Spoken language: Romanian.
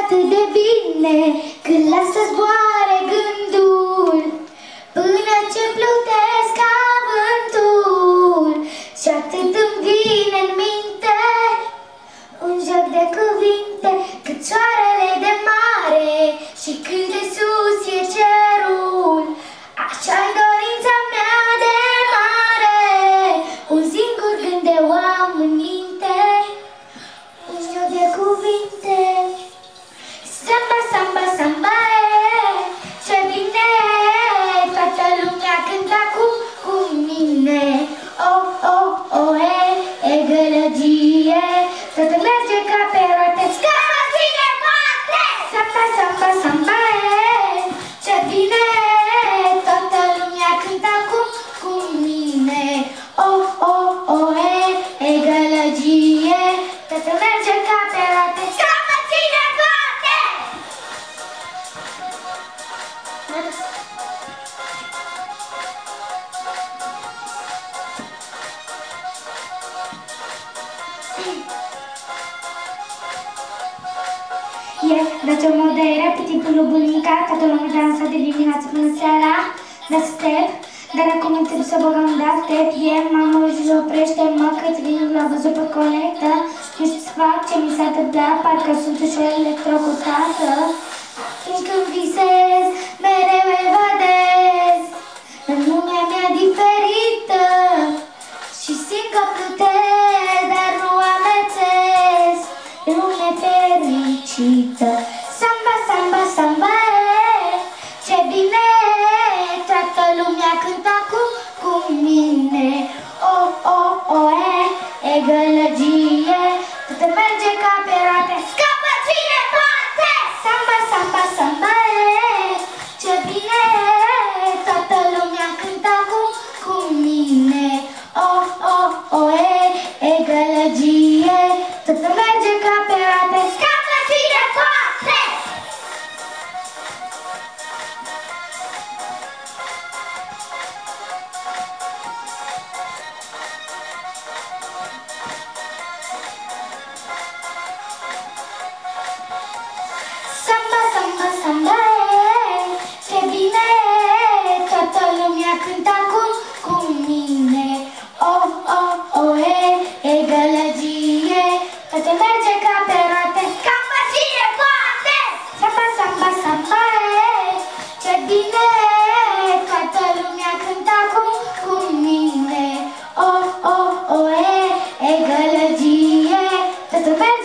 atât de bine când lasă zboare gândul, până ce plutesc ca vântul. Și atât îmi vine în minte un joc de cuvinte, cât soarele de mare și cât de sus e cerul. Așa-i dorința mea de mare, un singur gând de o am în minte, un joc de cuvinte. Samba, samba, samba, ce bine, toată lumea cântă cu mine. Oh, oh, oh, e gălăgie, totul merge ca pe roate, scapă cine poate! Samba, samba, samba, ce bine, toată lumea cântă cu mine. Oh, oh, oh, e gălăgie, totul merge ca pe roate, scapă cine poate! Dați o modă era pe timpul lui bunica, toată lumea dansa de dimineață până seara, da step, dar acum trebuie să băgăm da step, mamă își oprește-mă, că-ți vin la văzut pe conectă, nu știu să fac ce mi s-a întâmplat, parcă sunt ușor electrocutată, atunci când visez, mereu evadez, în lumea mea diferită, și simt că plutesc, dar nu amețesc, lume fericită. Samba, samba, samba, ce bine, toată lumea cântă cu mine. Oh, oh, oh, e gălăgie, totul merge ca pe roate, scapă cine poate! Samba, samba, samba, ce bine, toată lumea cântă cu mine. Oh, oh, oh, e gălăgie, totul merge ca pe roate, scapă cine poate! Samba, samba, samba, ce bine, toată lumea cântă cu mine. Oh, oh, oh, e gălăgie, totul merge ca pe roate, scapă cine poate! Samba, samba, samba, ce bine, toată lumea cântă cu mine. Oh, oh, oh, e gălăgie, totul merge